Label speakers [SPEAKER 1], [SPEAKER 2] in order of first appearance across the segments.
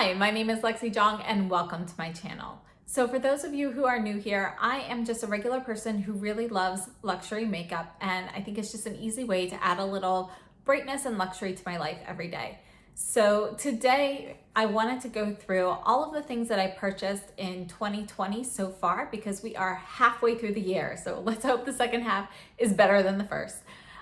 [SPEAKER 1] Hi, my name is Lexi Jong and welcome to my channel. So for those of you who are new here, I am just a regular person who really loves luxury makeup, and I think it's just an easy way to add a little brightness and luxury to my life every day. So today I wanted to go through all of the things that I purchased in 2020 so far, because we are halfway through the year. So let's hope the second half is better than the first.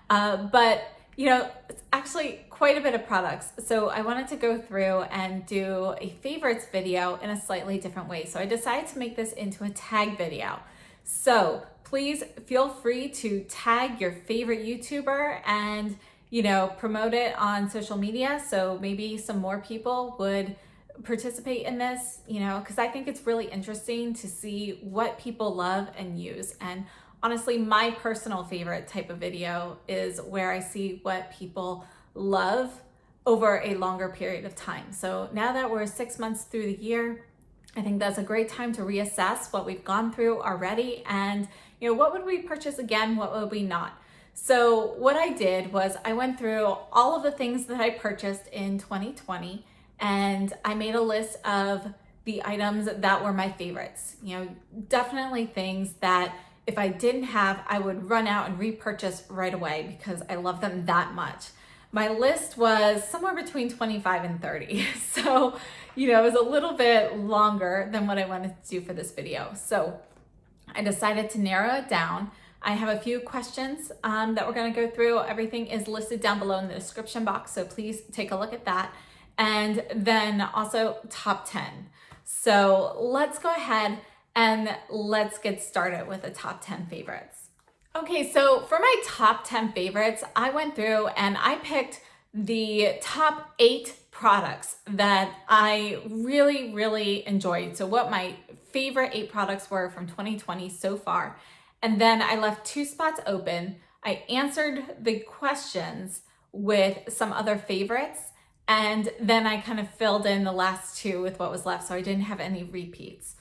[SPEAKER 1] But it's actually quite a bit of products. So I wanted to go through and do a favorites video in a slightly different way. So I decided to make this into a tag video. So please feel free to tag your favorite YouTuber and, promote it on social media. So maybe some more people would participate in this, because I think it's really interesting to see what people love and use. And honestly, my personal favorite type of video is where I see what people love over a longer period of time. So now that we're 6 months through the year, I think that's a great time to reassess what we've gone through already and, what would we purchase again? What would we not? So what I did was I went through all of the things that I purchased in 2020 and I made a list of the items that were my favorites. Definitely things that if I didn't have, I would run out and repurchase right away because I love them that much. My list was somewhere between 25 and 30. So, it was a little bit longer than what I wanted to do for this video. So I decided to narrow it down. I have a few questions that we're gonna go through. Everything is listed down below in the description box, so please take a look at that. And then also top 10. So let's go ahead and let's get started with the top 10 favorites. Okay, so for my top 10 favorites, I went through and I picked the top 8 products that I really, really enjoyed. So what my favorite 8 products were from 2020 so far. And then I left 2 spots open. I answered the questions with some other favorites. And then I kind of filled in the last 2 with what was left. So I didn't have any repeats.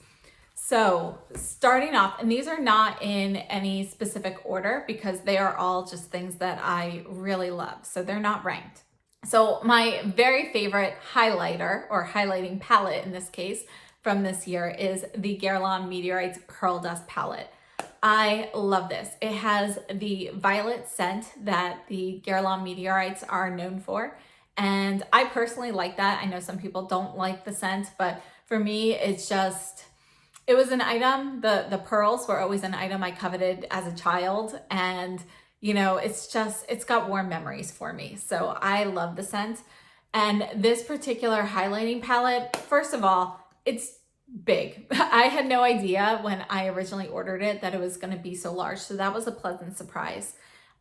[SPEAKER 1] So starting off, and these are not in any specific order because they are all just things that I really love. So they're not ranked. So my very favorite highlighter or highlighting palette in this case from this year is the Guerlain Meteorites Pearl Dust palette. I love this. It has the violet scent that the Guerlain Meteorites are known for. And I personally like that. I know some people don't like the scent, but for me, it was an item. The pearls were always an item I coveted as a child. And, it's got warm memories for me. So I love the scent. And this particular highlighting palette, first of all, it's big. I had no idea when I originally ordered it that it was going to be so large. So that was a pleasant surprise.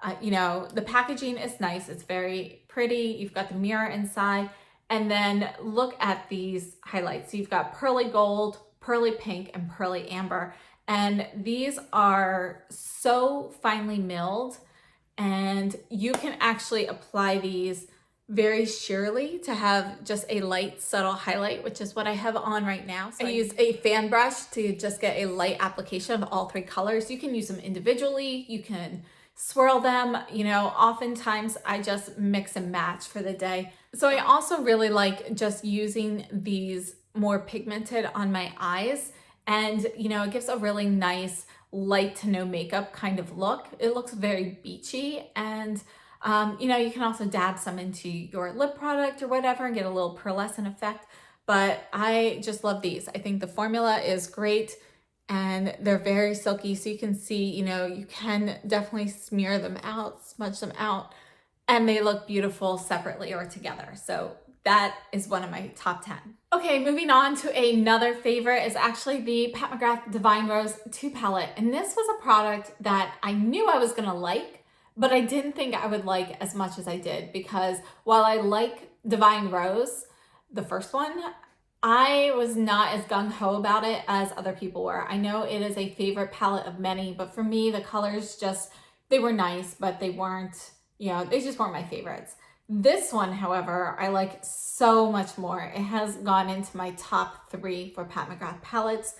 [SPEAKER 1] The packaging is nice. It's very pretty. You've got the mirror inside. And then look at these highlights. So you've got pearly gold, pearly pink, and pearly amber. And these are so finely milled. And you can actually apply these very sheerly to have just a light, subtle highlight, which is what I have on right now. So I use a fan brush to just get a light application of all 3 colors. You can use them individually. You can swirl them. Oftentimes I just mix and match for the day. So I also really like just using these more pigmented on my eyes. And, it gives a really nice light to no makeup kind of look. It looks very beachy. And, you can also dab some into your lip product or whatever and get a little pearlescent effect. But I just love these. I think the formula is great and they're very silky. So you can see, you can definitely smear them out, smudge them out, and they look beautiful separately or together. So that is one of my top 10. Okay, moving on to another favorite is actually the Pat McGrath Divine Rose 2 palette. And this was a product that I knew I was gonna like, but I didn't think I would like as much as I did, because while I like Divine Rose, the first one, I was not as gung-ho about it as other people were. I know it is a favorite palette of many, but for me, the colors they were nice, but they weren't, they just weren't my favorites. This one, however, I like so much more. It has gone into my top 3 for Pat McGrath palettes.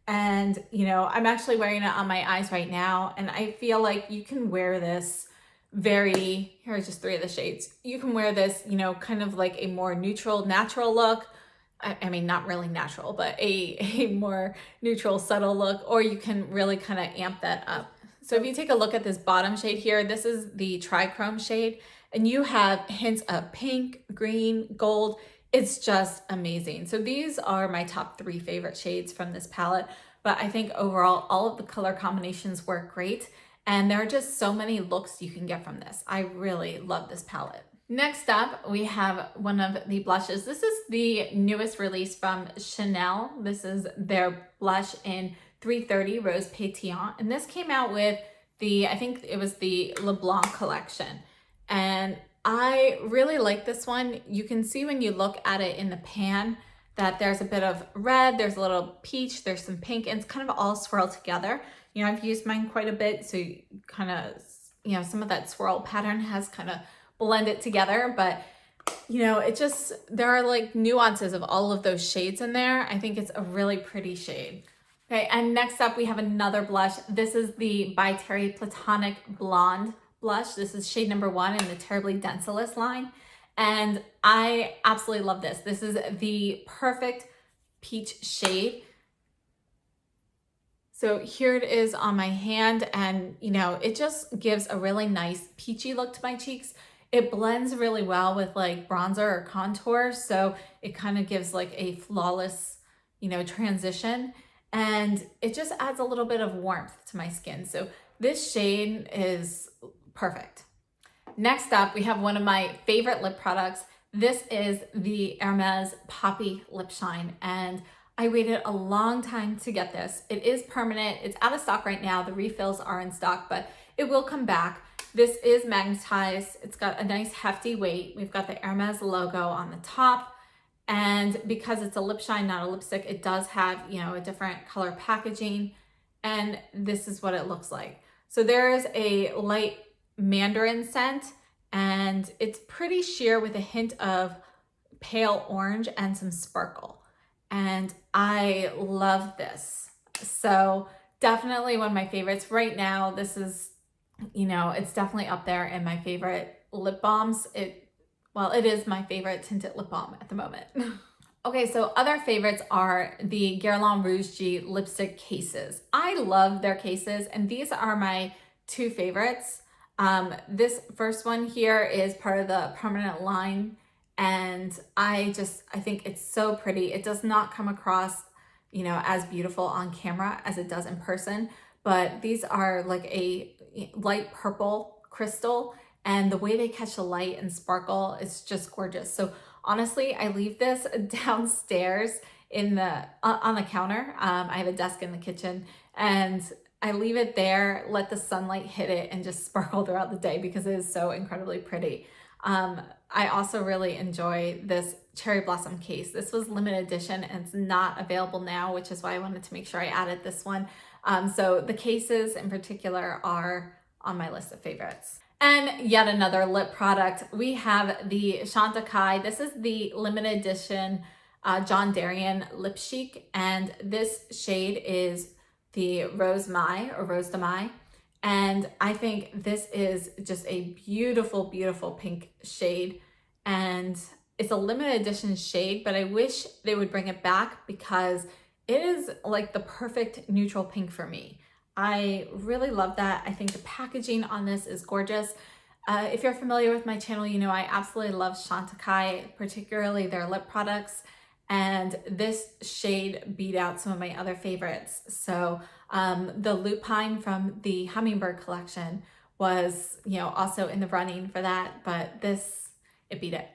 [SPEAKER 1] And, I'm actually wearing it on my eyes right now. And I feel like you can wear this here are just 3 of the shades. You can wear this, kind of like a more neutral, natural look. I mean, not really natural, but a more neutral, subtle look, or you can really kind of amp that up. So if you take a look at this bottom shade here, this is the trichrome shade, and you have hints of pink, green, gold. It's just amazing. So these are my top 3 favorite shades from this palette, but I think overall, all of the color combinations work great, and there are just so many looks you can get from this. I really love this palette. Next up, we have one of the blushes. This is the newest release from Chanel. This is their blush in 330 Rose Pétillant. And this came out with I think it was the LeBlanc collection. And I really like this one. You can see when you look at it in the pan that there's a bit of red, there's a little peach, there's some pink, and it's kind of all swirled together. You know, I've used mine quite a bit, so you kind of, you know, some of that swirl pattern has kind of blend it together, but you know, it just, there are like nuances of all of those shades in there. I think it's a really pretty shade. Okay, and next up we have another blush. This is the By Terry Platonic Blonde blush. This is shade number 1 in the Terribly Denseless line, and I absolutely love this. This is the perfect peach shade. So here it is on my hand, and you know, it just gives a really nice peachy look to my cheeks. It blends really well with like bronzer or contour, so it kind of gives like a flawless, you know, transition, and it just adds a little bit of warmth to my skin. So this shade is perfect. Next up, we have one of my favorite lip products. This is the Hermes Poppy Lip Shine, and I waited a long time to get this. It is permanent. It's out of stock right now. The refills are in stock, but it will come back. This is magnetized. It's got a nice hefty weight. We've got the Hermes logo on the top. And because it's a lip shine, not a lipstick, it does have, you know, a different color packaging. And this is what it looks like. So there's a light mandarin scent, and it's pretty sheer with a hint of pale orange and some sparkle. And I love this. So definitely one of my favorites right now. This is, you know, it's definitely up there in my favorite lip balms. It is my favorite tinted lip balm at the moment. Okay, so other favorites are the Guerlain Rouge G lipstick cases. I love their cases, and these are my 2 favorites. This first one here is part of the permanent line, and I think it's so pretty. It does not come across, you know, as beautiful on camera as it does in person, but these are like a light purple crystal, and the way they catch the light and sparkle is just gorgeous. So honestly, I leave this downstairs in on the counter. I have a desk in the kitchen, and I leave it there, let the sunlight hit it, and just sparkle throughout the day because it is so incredibly pretty. I also really enjoy this cherry blossom case. This was limited edition and it's not available now, which is why I wanted to make sure I added this one. So the cases in particular are on my list of favorites. And yet another lip product, we have the Chantecaille. This is the limited edition John Darien Lip Chic, and this shade is the Rose Mai or Rose de Mai. And I think this is just a beautiful, beautiful pink shade. And it's a limited edition shade, but I wish they would bring it back because it is like the perfect neutral pink for me. I really love that. I think the packaging on this is gorgeous. If you're familiar with my channel, you know I absolutely love Chantecaille, particularly their lip products. And this shade beat out some of my other favorites. So the Lupine from the Hummingbird collection was, you know, also in the running for that, but this, it beat it.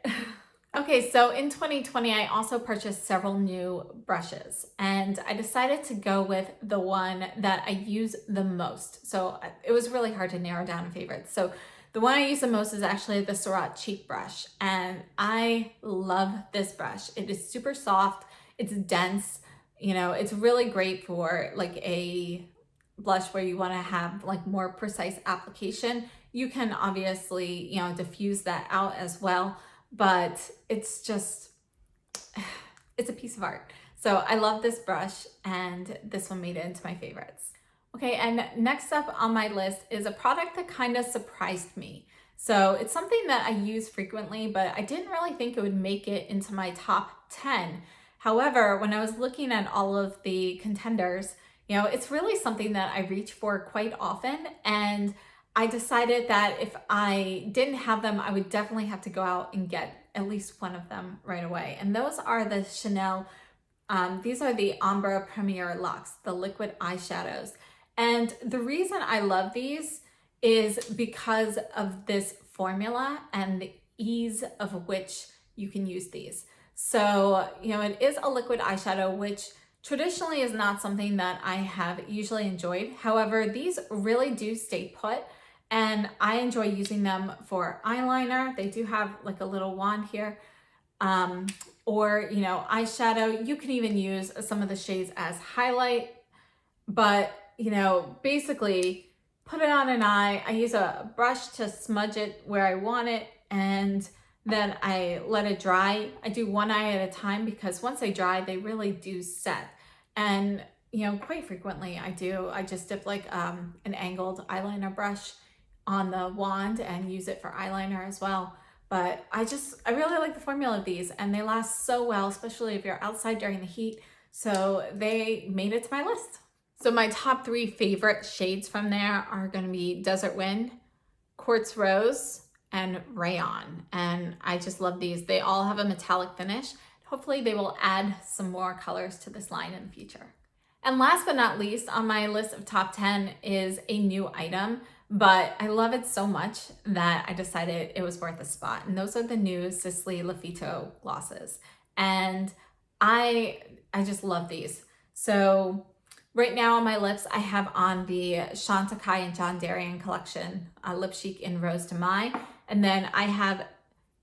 [SPEAKER 1] Okay, so in 2020, I also purchased several new brushes, and I decided to go with the one that I use the most. So it was really hard to narrow down favorites. So the one I use the most is actually the Surratt Cheek Brush, and I love this brush. It is super soft, it's dense, you know, it's really great for like a blush where you want to have like more precise application. You can obviously, you know, diffuse that out as well, but it's just, it's a piece of art. So I love this brush, and this one made it into my favorites. Okay, and next up on my list is a product that kind of surprised me. So it's something that I use frequently, but I didn't really think it would make it into my top 10. However, when I was looking at all of the contenders, it's really something that I reach for quite often. And I decided that if I didn't have them, I would definitely have to go out and get at least one of them right away. And those are the Chanel, these are the Ombre Premier Luxe, the liquid eyeshadows. And the reason I love these is because of this formula and the ease of which you can use these. So, it is a liquid eyeshadow, which traditionally is not something that I have usually enjoyed. However, these really do stay put, and I enjoy using them for eyeliner. They do have like a little wand here, or, eyeshadow. You can even use some of the shades as highlight, but, basically put it on an eye. I use a brush to smudge it where I want it, and then I let it dry. I do one eye at a time because once they dry, they really do set. And, quite frequently I just dip like an angled eyeliner brush on the wand and use it for eyeliner as well. But I really like the formula of these, and they last so well, especially if you're outside during the heat. So they made it to my list. So my top 3 favorite shades from there are going to be Desert Wind, Quartz Rose, and Rayon. And I just love these. They all have a metallic finish. Hopefully they will add some more colors to this line in the future. And last but not least on my list of top 10 is a new item, but I love it so much that I decided it was worth a spot. And those are the new Sisley Lafito glosses. And I just love these. So right now on my lips, I have on the Chantecaille and John Darien collection, Lip Chic in Rose de Mai. And then I have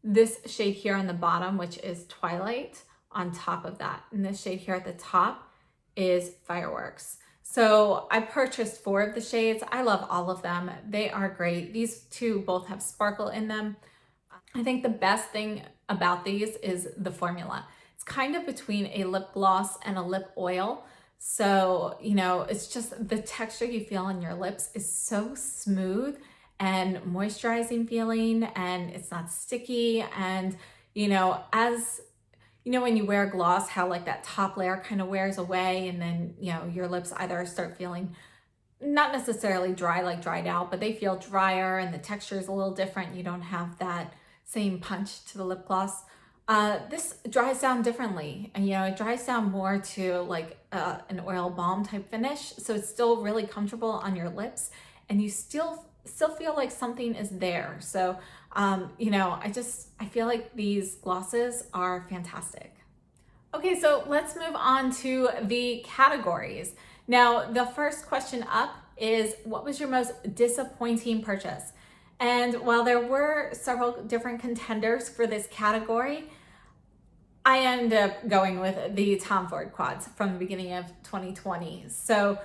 [SPEAKER 1] this shade here on the bottom, which is Twilight, on top of that. And this shade here at the top is Fireworks. So I purchased 4 of the shades. I love all of them. They are great. These 2 both have sparkle in them. I think the best thing about these is the formula. It's kind of between a lip gloss and a lip oil. So, it's just the texture you feel on your lips is so smooth and moisturizing feeling, and it's not sticky. And, as when you wear gloss, how like that top layer kind of wears away, and then, your lips either start feeling not necessarily dry, like dried out, but they feel drier and the texture is a little different. You don't have that same punch to the lip gloss. This dries down differently, and it dries down more to like an oil balm type finish. So it's still really comfortable on your lips, and you still feel like something is there. So, I feel like these glosses are fantastic. Okay, so let's move on to the categories. Now, the first question up is, what was your most disappointing purchase? And while there were several different contenders for this category, I ended up going with the Tom Ford quads from the beginning of 2020. So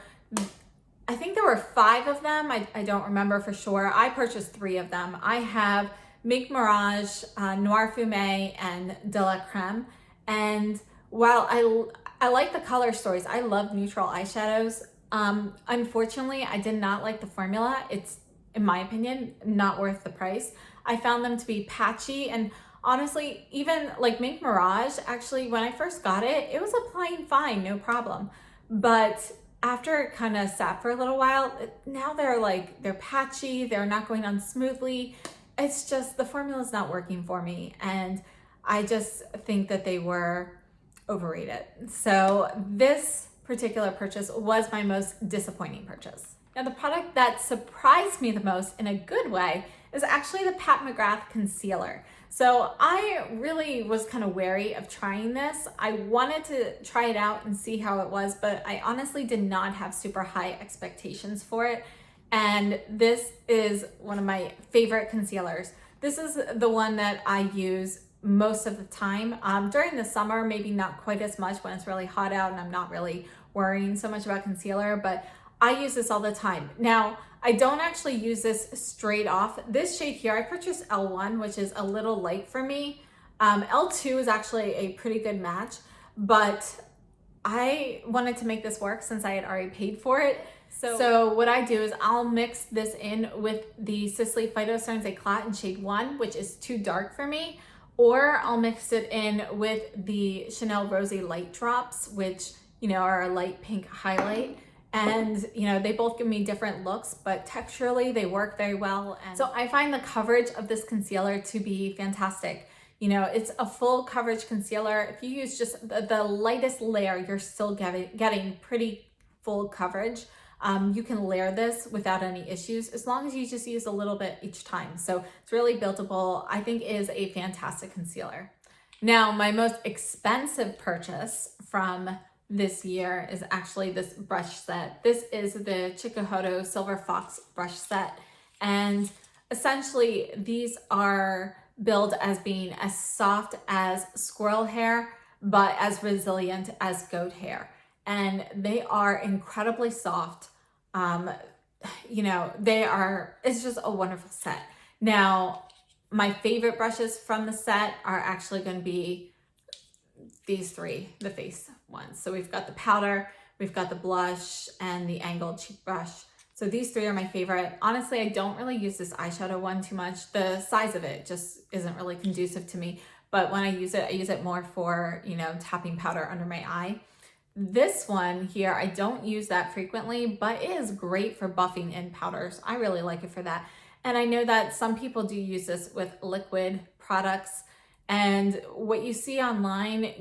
[SPEAKER 1] I think there were 5 of them. I don't remember for sure. I purchased 3 of them. I have Mink Mirage, Noir Fumé, and De La Creme. And while I like the color stories, I love neutral eyeshadows. Unfortunately, I did not like the formula. It's, in my opinion, not worth the price. I found them to be patchy, and honestly, even like Mink Mirage, actually, when I first got it, it was applying fine, no problem. But after it kind of sat for a little while, now they're patchy, they're not going on smoothly. It's just, the formula's not working for me, and I just think that they were overrated. So this particular purchase was my most disappointing purchase. Now, the product that surprised me the most in a good way is actually the Pat McGrath concealer. So I really was kind of wary of trying this. I wanted to try it out and see how it was, but I honestly did not have super high expectations for it. And this is one of my favorite concealers. This is the one that I use most of the time. During the summer, maybe not quite as much when it's really hot out and I'm not really worrying so much about concealer, but I use this all the time. Now, I don't actually use this straight off. This shade here, I purchased L1, which is a little light for me. L2 is actually a pretty good match, but I wanted to make this work since I had already paid for it. So what I do is I'll mix this in with the Sisley Phytosterns Eclat in shade 1, which is too dark for me, or I'll mix it in with the Chanel Rosy Light Drops, which, are a light pink highlight. And, they both give me different looks, but texturally they work very well. And so I find the coverage of this concealer to be fantastic. It's a full coverage concealer. If you use just the lightest layer, you're still getting pretty full coverage. You can layer this without any issues as long as you just use a little bit each time. So it's really buildable. I think it is a fantastic concealer. Now, my most expensive purchase from this year is actually this brush set. This is the Chikuhodo Silver Fox brush set. And essentially these are billed as being as soft as squirrel hair, but as resilient as goat hair. And they are incredibly soft. It's just a wonderful set. Now, my favorite brushes from the set are actually going to be these three, the face ones. So we've got the powder, we've got the blush, and the angled cheek brush. So these three are my favorite. Honestly, I don't really use this eyeshadow one too much. The size of it just isn't really conducive to me. But when I use it more for, tapping powder under my eye. This one here, I don't use that frequently, but it is great for buffing in powders. I really like it for that. And I know that some people do use this with liquid products. And what you see online,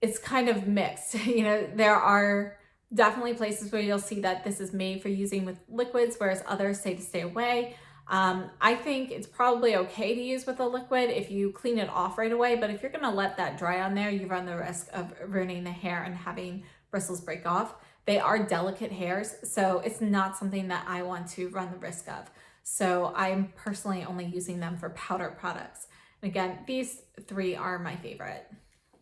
[SPEAKER 1] it's kind of mixed. There are definitely places where you'll see that this is made for using with liquids, whereas others say to stay away. I think it's probably okay to use with a liquid if you clean it off right away, but if you're gonna let that dry on there, you run the risk of ruining the hair and having bristles break off. They are delicate hairs, so it's not something that I want to run the risk of. So I'm personally only using them for powder products. And again, these three are my favorite.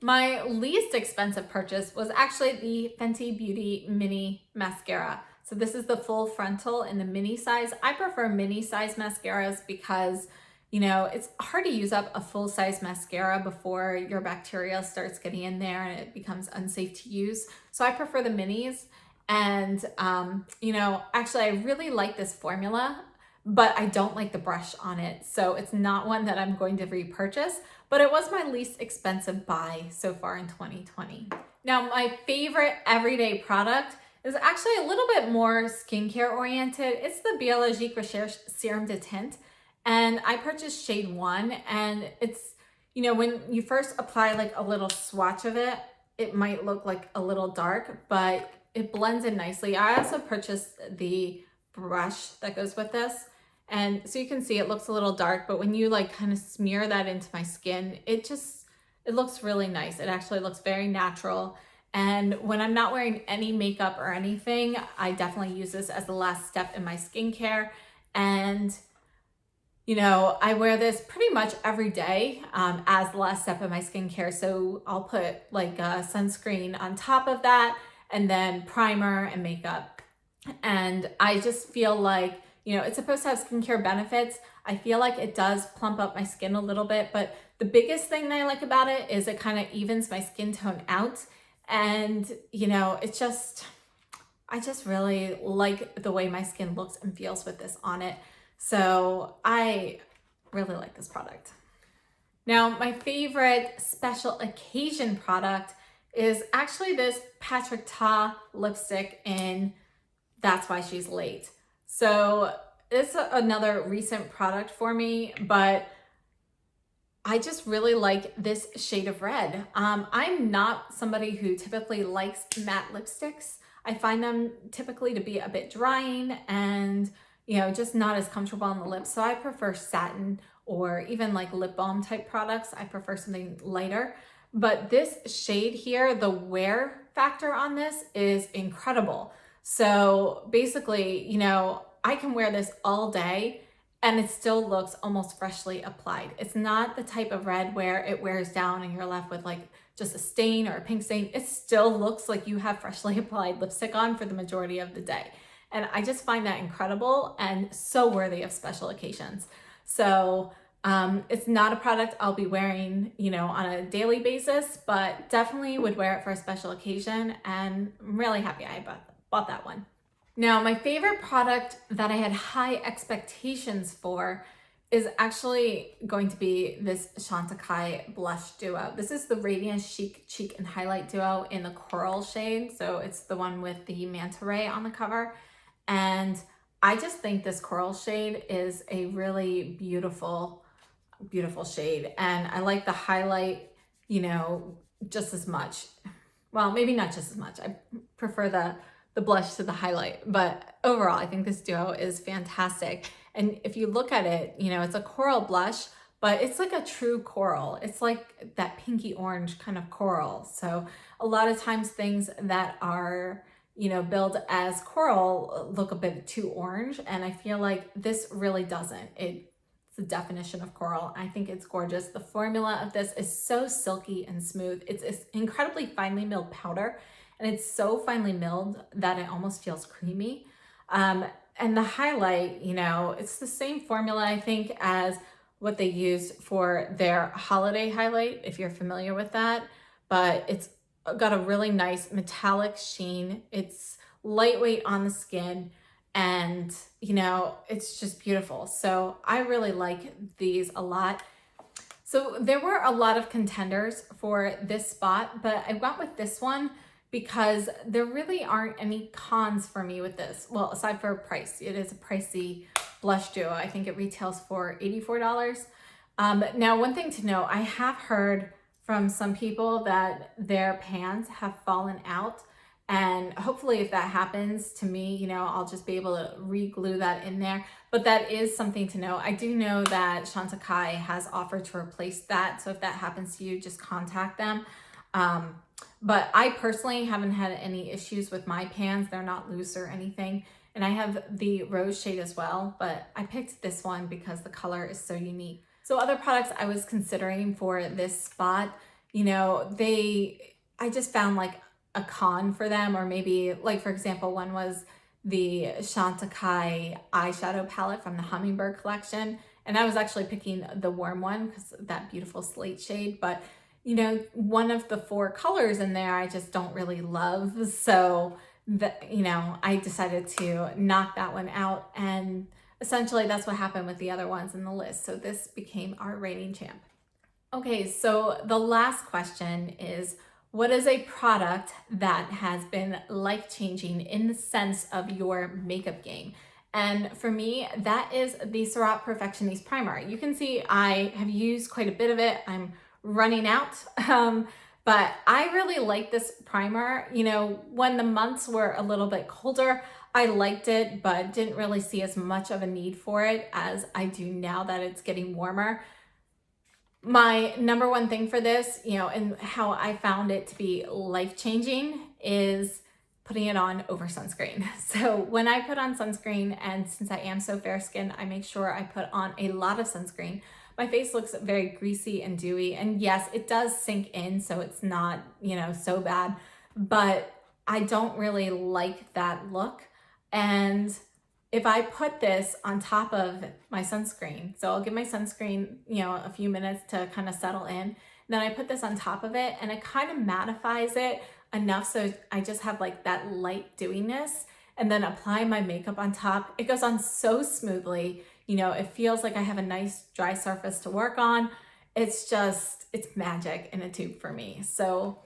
[SPEAKER 1] My least expensive purchase was actually the Fenty Beauty Mini Mascara. So this is the full frontal in the mini size. I prefer mini size mascaras because, it's hard to use up a full size mascara before your bacteria starts getting in there and it becomes unsafe to use. So I prefer the minis. And, actually I really like this formula, but I don't like the brush on it. So it's not one that I'm going to repurchase, but it was my least expensive buy so far in 2020. Now, my favorite everyday product is actually a little bit more skincare oriented. It's the Biologique Recherche Serum de Tint. And I purchased shade 1, and it's, when you first apply like a little swatch of it, it might look like a little dark, but it blends in nicely. I also purchased the brush that goes with this. And so you can see it looks a little dark, but when you like kind of smear that into my skin, it looks really nice. It actually looks very natural. And when I'm not wearing any makeup or anything, I definitely use this as the last step in my skincare. And, I wear this pretty much every day as the last step in my skincare. So I'll put like a sunscreen on top of that and then primer and makeup. And I just feel like, it's supposed to have skincare benefits. I feel like it does plump up my skin a little bit, but the biggest thing that I like about it is it kind of evens my skin tone out. And, I just really like the way my skin looks and feels with this on it. So I really like this product. Now, my favorite special occasion product is actually this Patrick Ta lipstick in That's Why She's Late. So it's another recent product for me, but I just really like this shade of red. I'm not somebody who typically likes matte lipsticks. I find them typically to be a bit drying and, just not as comfortable on the lips. So I prefer satin or even like lip balm type products. I prefer something lighter. But this shade here, the wear factor on this is incredible. So basically, I can wear this all day and it still looks almost freshly applied. It's not the type of red where it wears down and you're left with like just a stain or a pink stain. It still looks like you have freshly applied lipstick on for the majority of the day. And I just find that incredible and so worthy of special occasions. So it's not a product I'll be wearing, on a daily basis, but definitely would wear it for a special occasion. And I'm really happy I bought that one. Now, my favorite product that I had high expectations for is actually going to be this Chantecaille blush duo. This is the Radiance Chic Cheek and Highlight Duo in the coral shade. So it's the one with the manta ray on the cover. And I just think this coral shade is a really beautiful, beautiful shade. And I like the highlight, you know, just as much. Well, maybe not just as much. I prefer the blush to the highlight, but overall, I think this duo is fantastic. And if you look at it, you know, it's a coral blush, but it's like a true coral. It's like that pinky orange kind of coral. So a lot of times things that are, you know, billed as coral look a bit too orange. And I feel like this really doesn't. It's the definition of coral. I think it's gorgeous. The formula of this is so silky and smooth. It's incredibly finely milled powder, and it's so finely milled that it almost feels creamy. And the highlight, you know, it's the same formula, I think, as what they use for their holiday highlight, if you're familiar with that. But it's got a really nice metallic sheen. It's lightweight on the skin, and, you know, it's just beautiful. So I really like these a lot. So there were a lot of contenders for this spot, but I went with this one because there really aren't any cons for me with this. Well, aside for price, it is a pricey blush duo. I think it retails for $84. Now, one thing to know, I have heard from some people that their pans have fallen out. And hopefully if that happens to me, you know, I'll just be able to re-glue that in there. But that is something to know. I do know that Chantecaille has offered to replace that. So if that happens to you, just contact them. But I personally haven't had any issues with my pans. They're not loose or anything. And I have the rose shade as well, but I picked this one because the color is so unique. So other products I was considering for this spot, you know, I just found like a con for them, or maybe like, for example, one was the Chantecaille eyeshadow palette from the Hummingbird collection. And I was actually picking the warm one because that beautiful slate shade, but you know, one of the 4 colors in there I just don't really love. So you know, I decided to knock that one out, and essentially that's what happened with the other ones in the list. So this became our reigning champ. Okay, so the last question is, what is a product that has been life-changing in the sense of your makeup game? And for me, that is the Surratt Perfectioniste Primer. You can see I have used quite a bit of it. I'm running out, but I really like this primer. You know, when the months were a little bit colder, I liked it, but didn't really see as much of a need for it as I do now that it's getting warmer. My number one thing for this, you know, and how I found it to be life-changing is putting it on over sunscreen. So when I put on sunscreen, and since I am so fair-skinned, I make sure I put on a lot of sunscreen. My face looks very greasy and dewy, and yes, it does sink in, so it's not, you know, so bad, but I don't really like that look. And if I put this on top of my sunscreen, so I'll give my sunscreen, you know, a few minutes to kind of settle in, then I put this on top of it, and it kind of mattifies it enough so I just have like that light dewiness, and then apply my makeup on top. It goes on so smoothly. You know, it feels like I have a nice dry surface to work on. It's magic in a tube for me. So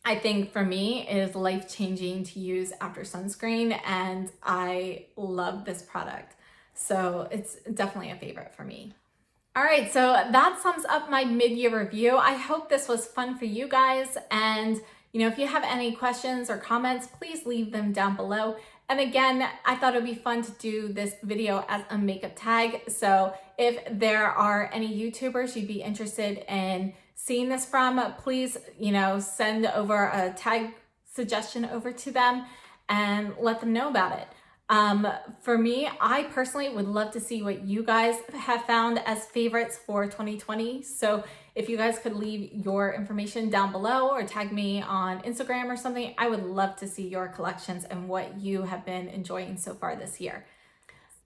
[SPEAKER 1] I think for me, it is life-changing to use after sunscreen, and I love this product. So it's definitely a favorite for me. All right, so that sums up my mid-year review. I hope this was fun for you guys. And you know, if you have any questions or comments, please leave them down below. And again, I thought it'd be fun to do this video as a makeup tag. So if there are any YouTubers you'd be interested in seeing this from, please, you know, send over a tag suggestion over to them and let them know about it. For me, I personally would love to see what you guys have found as favorites for 2020. So if you guys could leave your information down below or tag me on Instagram or something, I would love to see your collections and what you have been enjoying so far this year.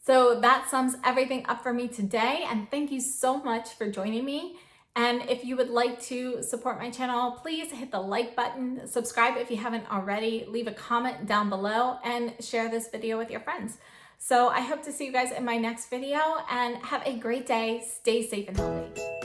[SPEAKER 1] So that sums everything up for me today, and thank you so much for joining me. And if you would like to support my channel, please hit the like button, subscribe if you haven't already, leave a comment down below, and share this video with your friends. So I hope to see you guys in my next video, and have a great day. Stay safe and healthy.